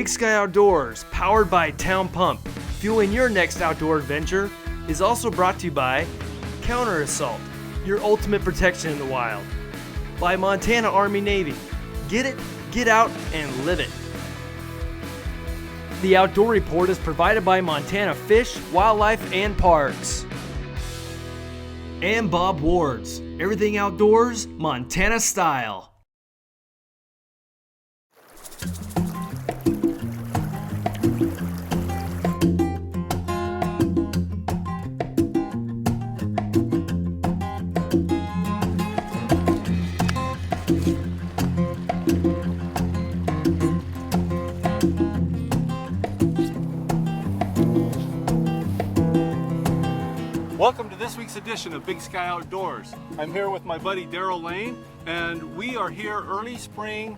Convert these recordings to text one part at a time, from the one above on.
Big Sky Outdoors, powered by Town Pump, fueling your next outdoor adventure, is also brought to you by Counter Assault, your ultimate protection in the wild. By Montana Army Navy, get it, get out, and live it. The Outdoor Report is provided by Montana Fish, Wildlife, and Parks. And Bob Ward's, everything outdoors, Montana style. Welcome to this week's edition of Big Sky Outdoors. I'm here with my buddy Daryl Lane, and we are here early spring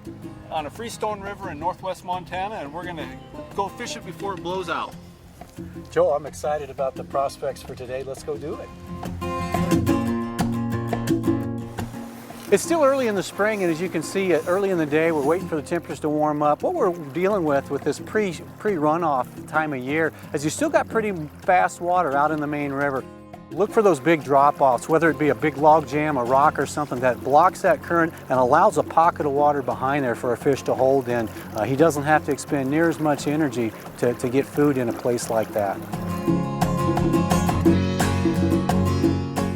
on a freestone river in northwest Montana, and we're gonna go fish it before it blows out. Joe, I'm excited about the prospects for today. Let's go do it. It's still early in the spring, and as you can see, early in the day, we're waiting for the temperatures to warm up. What we're dealing with this pre-runoff time of year is you still got pretty fast water out in the main river. Look for those big drop-offs, whether it be a big log jam, a rock, or something that blocks that current and allows a pocket of water behind there for a fish to hold in. He doesn't have to expend near as much energy to get food in a place like that.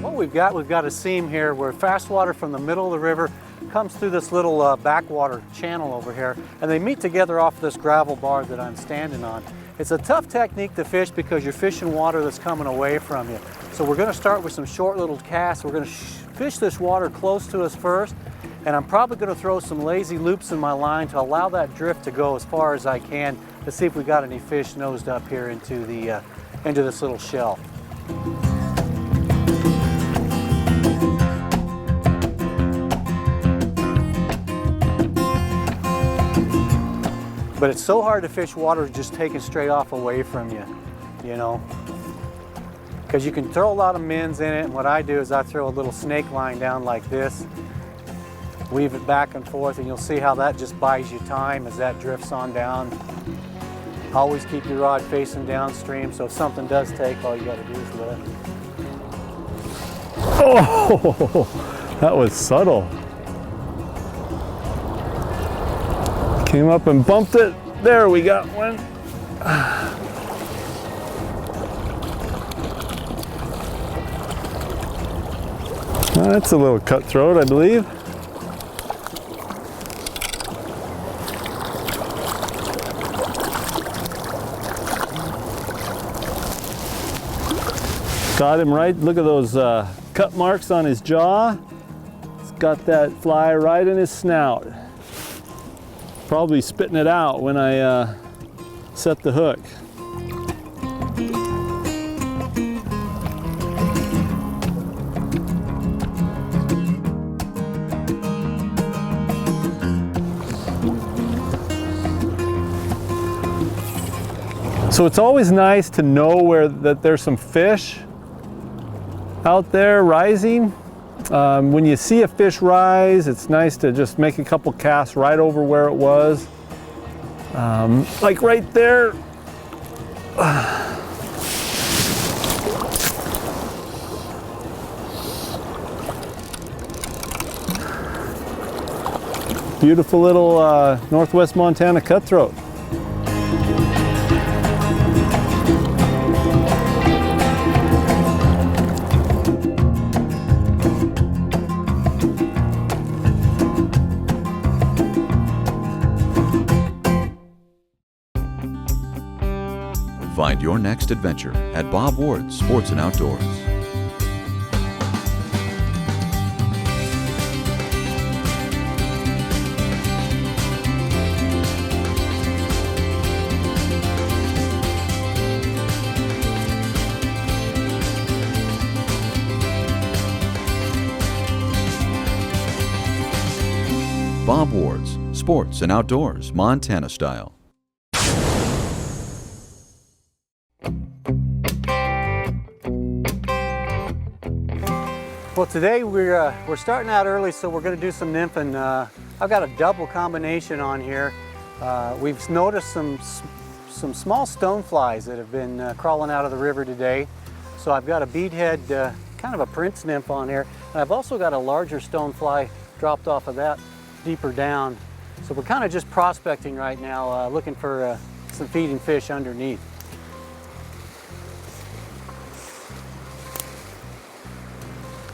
What we've got a seam here where fast water from the middle of the river comes through this little backwater channel over here, and they meet together off this gravel bar that I'm standing on. It's a tough technique to fish because you're fishing water that's coming away from you. So we're going to start with some short little casts. We're going to fish this water close to us first, and I'm probably going to throw some lazy loops in my line to allow that drift to go as far as I can to see if we got any fish nosed up here into this little shelf. But it's so hard to fish water just taking straight off away from you, you know, because you can throw a lot of minnows in it, and what I do is I throw a little snake line down like this, weave it back and forth, and you'll see how that just buys you time as that drifts on down. Always keep your rod facing downstream, so if something does take, all you got to do is lift. Oh, that was subtle. Came up and bumped it. There, we got one. That's a little cutthroat, I believe. Got him right. Look at those cut marks on his jaw. He's got that fly right in his snout. Probably spitting it out when I set the hook. So it's always nice to know that there's some fish out there rising. When you see a fish rise, it's nice to just make a couple casts right over where it was. Like right there. Beautiful little northwest Montana cutthroat. Find your next adventure at Bob Ward's Sports and Outdoors. Bob Ward's Sports and Outdoors, Montana style. Well, today we're starting out early, so we're going to do some nymphing. I've got a double combination on here. We've noticed some small stoneflies that have been crawling out of the river today. So I've got a beadhead, kind of a prince nymph on here. And I've also got a larger stonefly dropped off of that deeper down. So we're kind of just prospecting right now, looking for some feeding fish underneath.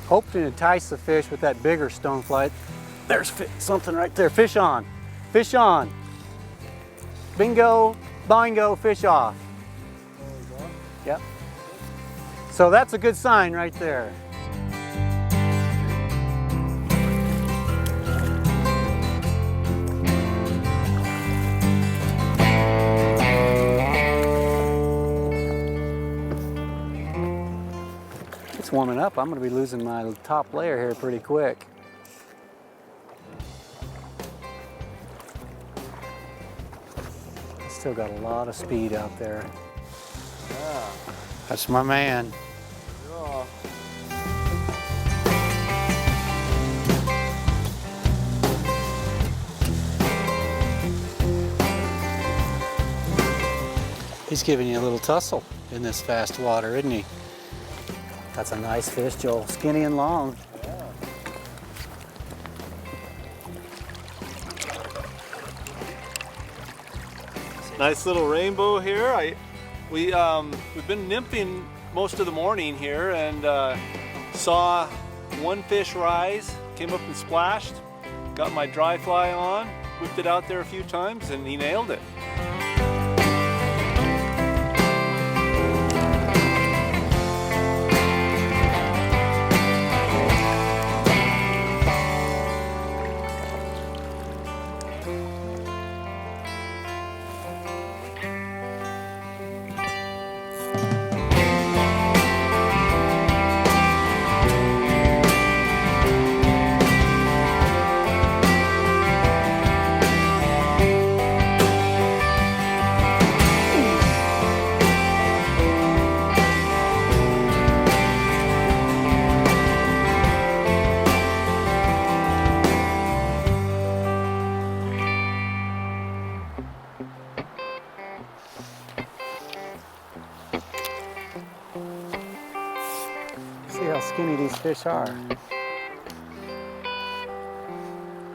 Hope to entice the fish with that bigger stonefly. There's something right there. Fish on. Fish on. Bingo, bingo, fish off. Yep. So that's a good sign right there. It's warming up. I'm going to be losing my top layer here pretty quick. Still got a lot of speed out there. Yeah. That's my man. Yeah. He's giving you a little tussle in this fast water, isn't he? That's a nice fish, Joel. Skinny and long. Nice little rainbow here. We've been nymphing most of the morning here and saw one fish rise, came up and splashed, got my dry fly on, whipped it out there a few times, and he nailed it. See how skinny these fish are.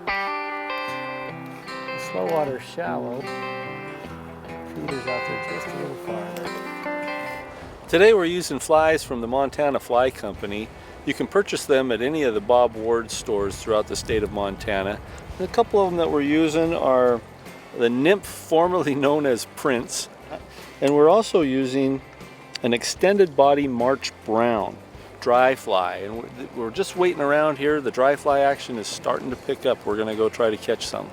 The slow water's shallow. Feeder's out there just a little farther. Today we're using flies from the Montana Fly Company. You can purchase them at any of the Bob Ward stores throughout the state of Montana. And a couple of them that we're using are the nymph formerly known as Prince. And we're also using an extended body March Brown dry fly, and we're just waiting around here. The dry fly action is starting to pick up. We're going to go try to catch some.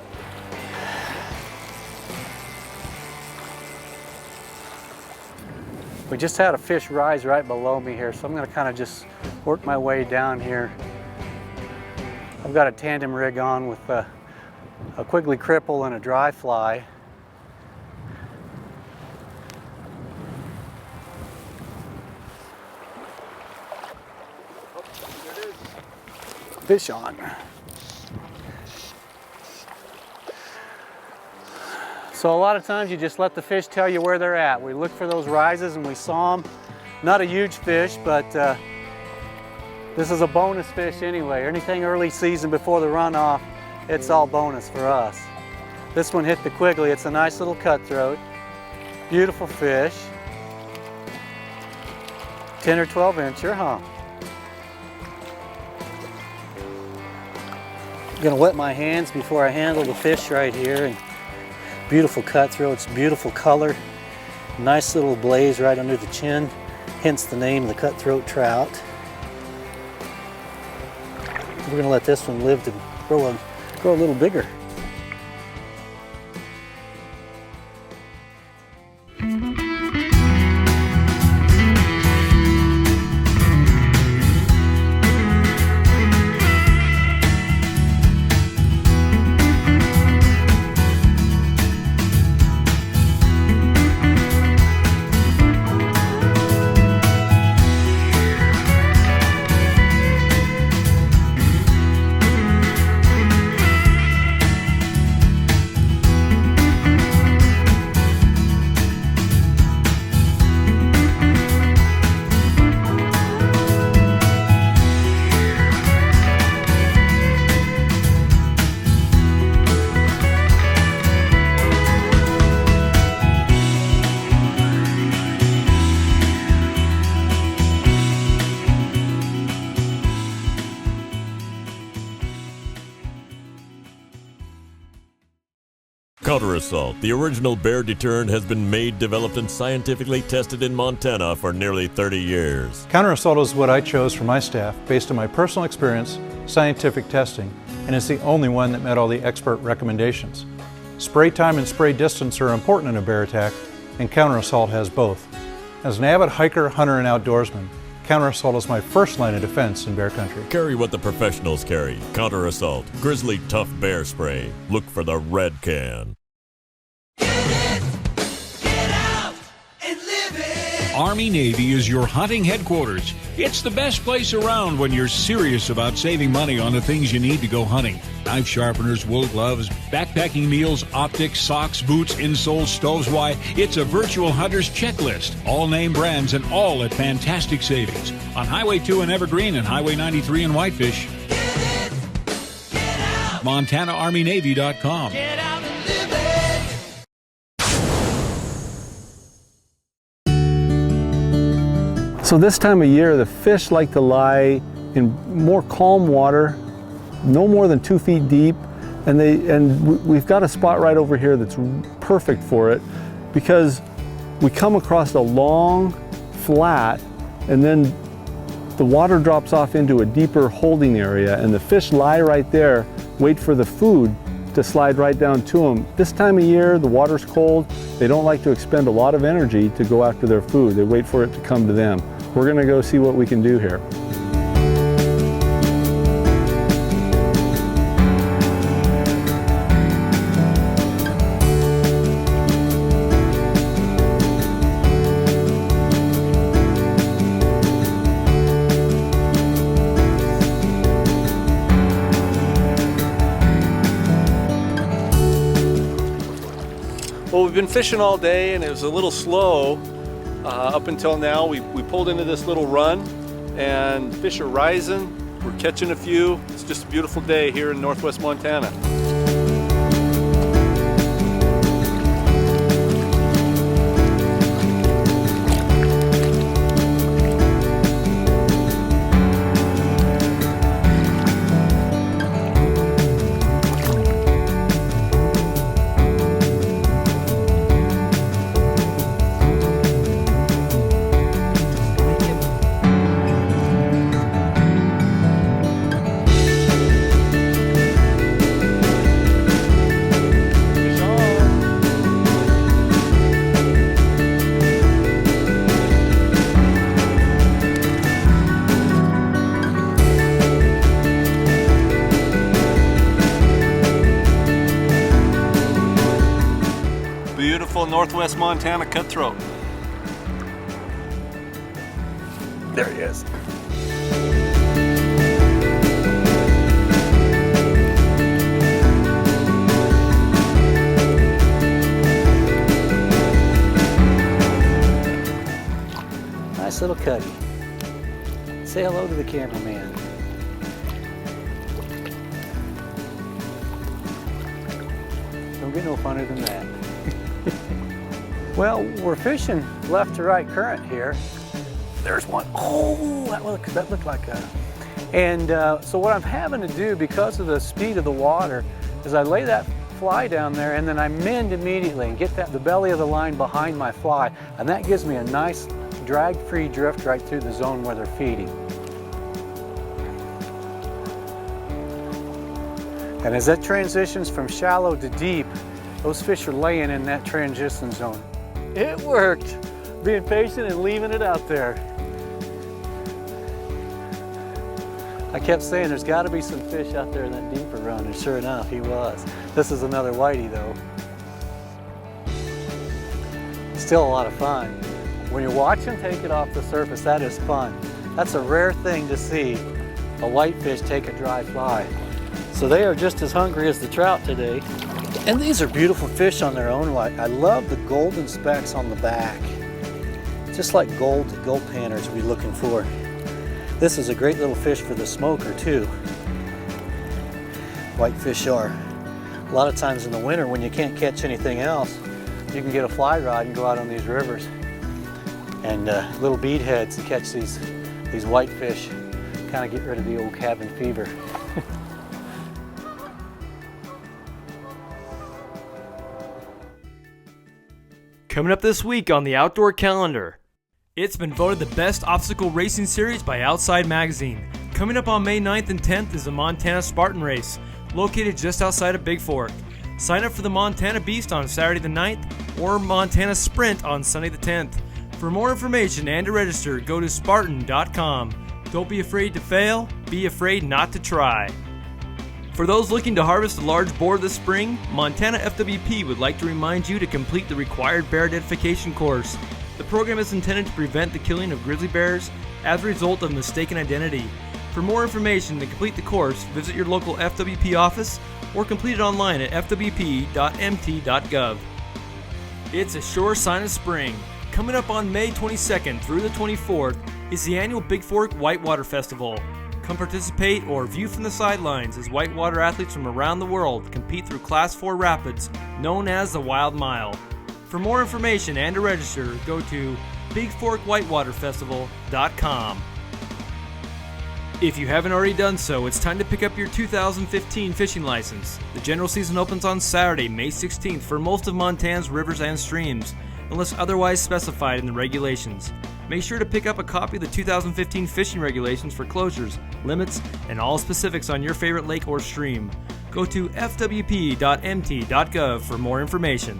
We just had a fish rise right below me here, so I'm going to kind of just work my way down here. I've got a tandem rig on with a Quigley cripple and a dry fly. Fish on. So a lot of times you just let the fish tell you where they're at. We look for those rises and we saw them. Not a huge fish, but this is a bonus fish anyway. Anything early season before the runoff, it's all bonus for us. This one hit the Quigley. It's a nice little cutthroat. Beautiful fish. 10 or 12 incher, huh? I'm gonna wet my hands before I handle the fish right here. And beautiful cutthroats, beautiful color, nice little blaze right under the chin, hence the name, the cutthroat trout. We're gonna let this one live to grow a little bigger. Counter Assault, the original bear deterrent, has been made, developed, and scientifically tested in Montana for nearly 30 years. Counter Assault is what I chose for my staff based on my personal experience, scientific testing, and it's the only one that met all the expert recommendations. Spray time and spray distance are important in a bear attack, and Counter Assault has both. As an avid hiker, hunter, and outdoorsman, Counter Assault is my first line of defense in bear country. Carry what the professionals carry. Counter Assault, Grizzly Tough Bear Spray. Look for the red can. Army-Navy is your hunting headquarters. It's the best place around when you're serious about saving money on the things you need to go hunting. Knife sharpeners, wool gloves, backpacking meals, optics, socks, boots, insoles, stoves. Why, it's a virtual hunter's checklist. All name brands and all at fantastic savings. On Highway 2 in Evergreen and Highway 93 in Whitefish. MontanaArmyNavy.com. Get out and live it. So this time of year, the fish like to lie in more calm water, no more than 2 feet deep, and we've got a spot right over here that's perfect for it because we come across a long flat, and then the water drops off into a deeper holding area, and the fish lie right there, wait for the food to slide right down to them. This time of year, the water's cold. They don't like to expend a lot of energy to go after their food. They wait for it to come to them. We're gonna go see what we can do here. Well, we've been fishing all day and it was a little slow up until now. We pulled into this little run and fish are rising. We're catching a few. It's just a beautiful day here in northwest Montana. Beautiful northwest Montana cutthroat. There he is. Nice little cutty. Say hello to the cameraman. Don't get no funner than that. Well, we're fishing left to right current here. There's one. Oh, that looked like a... And so what I'm having to do, because of the speed of the water, is I lay that fly down there and then I mend immediately and get the belly of the line behind my fly. And that gives me a nice drag-free drift right through the zone where they're feeding. And as that transitions from shallow to deep, those fish are laying in that transition zone. It worked, being patient and leaving it out there. I kept saying there's got to be some fish out there in that deeper run, and sure enough, he was. This is another whitey though. Still a lot of fun. When you watch him take it off the surface, that is fun. That's a rare thing to see, a whitefish take a dry fly. So they are just as hungry as the trout today. And these are beautiful fish on their own right. I love the golden specks on the back. Just like gold panners we're looking for. This is a great little fish for the smoker too. Whitefish are. A lot of times in the winter when you can't catch anything else, you can get a fly rod and go out on these rivers. And little bead heads to catch these whitefish. Kind of get rid of the old cabin fever. Coming up this week on the Outdoor Calendar. It's been voted the best obstacle racing series by Outside Magazine. Coming up on May 9th and 10th is the Montana Spartan Race, located just outside of Big Fork. Sign up for the Montana Beast on Saturday the 9th or Montana Sprint on Sunday the 10th. For more information and to register, go to Spartan.com. Don't be afraid to fail, be afraid not to try. For those looking to harvest a large boar this spring, Montana FWP would like to remind you to complete the required bear identification course. The program is intended to prevent the killing of grizzly bears as a result of mistaken identity. For more information to complete the course, visit your local FWP office or complete it online at fwp.mt.gov. It's a sure sign of spring. Coming up on May 22nd through the 24th is the annual Big Fork Whitewater Festival. Come participate or view from the sidelines as whitewater athletes from around the world compete through Class 4 rapids known as the Wild Mile. For more information and to register, go to BigForkWhitewaterFestival.com. If you haven't already done so, it's time to pick up your 2015 fishing license. The general season opens on Saturday, May 16th for most of Montana's rivers and streams, unless otherwise specified in the regulations. Make sure to pick up a copy of the 2015 fishing regulations for closures, limits, and all specifics on your favorite lake or stream. Go to fwp.mt.gov for more information.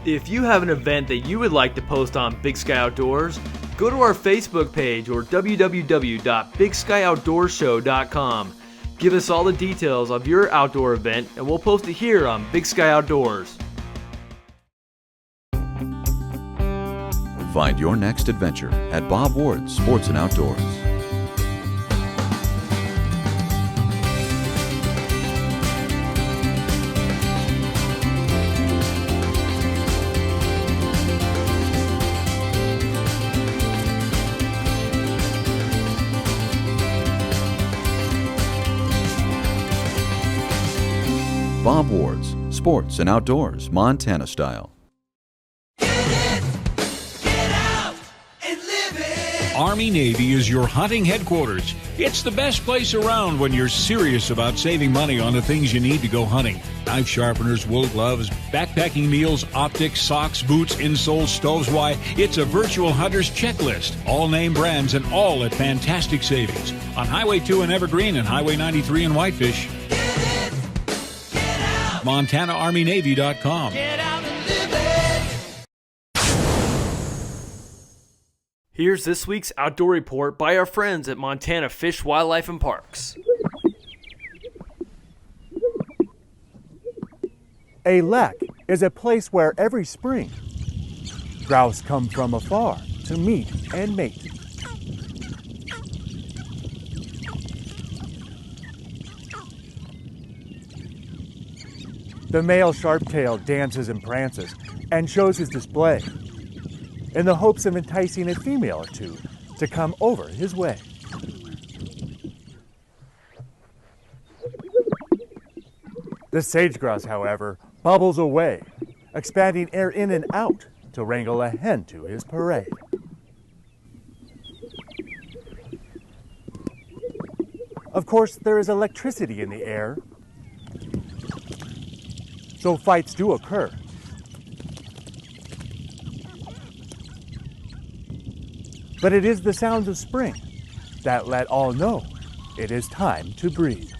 If you have an event that you would like to post on Big Sky Outdoors, go to our Facebook page or www.bigskyoutdoorshow.com. Give us all the details of your outdoor event and we'll post it here on Big Sky Outdoors. Find your next adventure at Bob Ward's Sports and Outdoors. Bob Ward's Sports and Outdoors, Montana style. Army-Navy is your hunting headquarters. It's the best place around when you're serious about saving money on the things you need to go hunting. Knife sharpeners, wool gloves, backpacking meals, optics, socks, boots, insoles, stoves. Why, it's a virtual hunter's checklist. All name brands and all at fantastic savings. On Highway 2 in Evergreen and Highway 93 in Whitefish. MontanaArmyNavy.com. Here's this week's outdoor report by our friends at Montana Fish, Wildlife, and Parks. A lek is a place where every spring grouse come from afar to meet and mate. The male sharptail dances and prances and shows his display in the hopes of enticing a female or two to come over his way. The sage-grouse, however, bubbles away, expanding air in and out to wrangle a hen to his parade. Of course, there is electricity in the air, so fights do occur. But it is the sounds of spring that let all know it is time to breathe.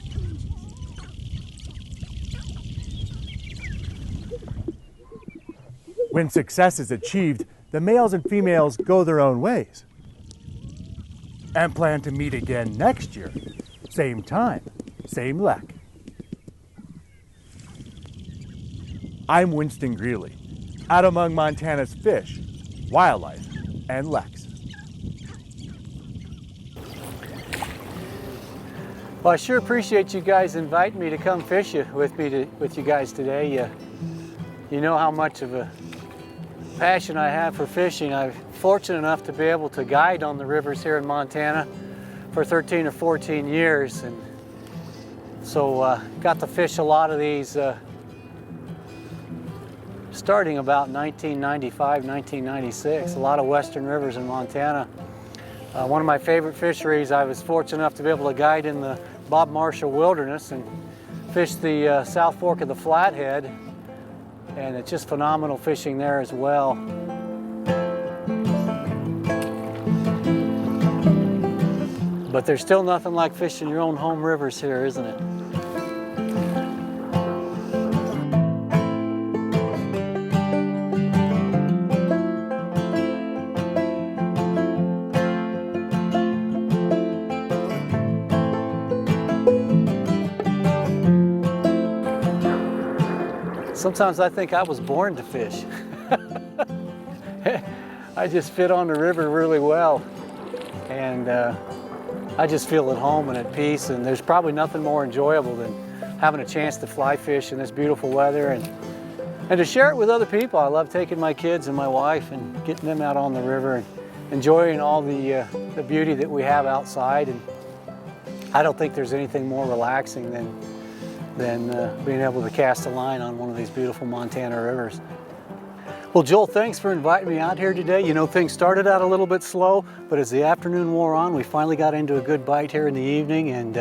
When success is achieved, the males and females go their own ways and plan to meet again next year, same time, same lek. I'm Winston Greeley, out among Montana's fish, wildlife, and leks. Well, I sure appreciate you guys inviting me to come fish with you guys today. You know how much of a passion I have for fishing. I'm fortunate enough to be able to guide on the rivers here in Montana for 13 or 14 years, and so got to fish a lot of these starting about 1995, 1996. A lot of western rivers in Montana. One of my favorite fisheries, I was fortunate enough to be able to guide in the Bob Marshall Wilderness and fish the South Fork of the Flathead and it's just phenomenal fishing there as well. But there's still nothing like fishing your own home rivers here, isn't it? Sometimes I think I was born to fish. I just fit on the river really well, and I just feel at home and at peace, and there's probably nothing more enjoyable than having a chance to fly fish in this beautiful weather and to share it with other people. I love taking my kids and my wife and getting them out on the river and enjoying all the beauty that we have outside, and I don't think there's anything more relaxing than being able to cast a line on one of these beautiful Montana rivers. Well, Joel, thanks for inviting me out here today. You know, things started out a little bit slow, but as the afternoon wore on, we finally got into a good bite here in the evening. And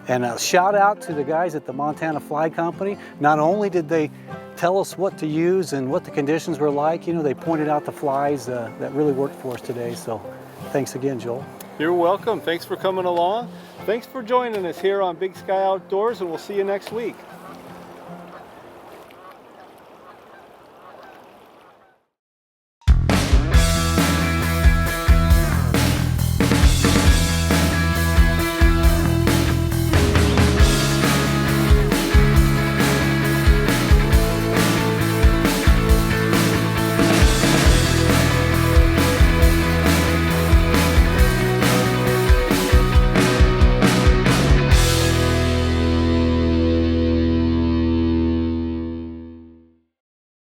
a shout out to the guys at the Montana Fly Company. Not only did they tell us what to use and what the conditions were like, you know, they pointed out the flies that really worked for us today. So thanks again, Joel. You're welcome. Thanks for coming along. Thanks for joining us here on Big Sky Outdoors, and we'll see you next week.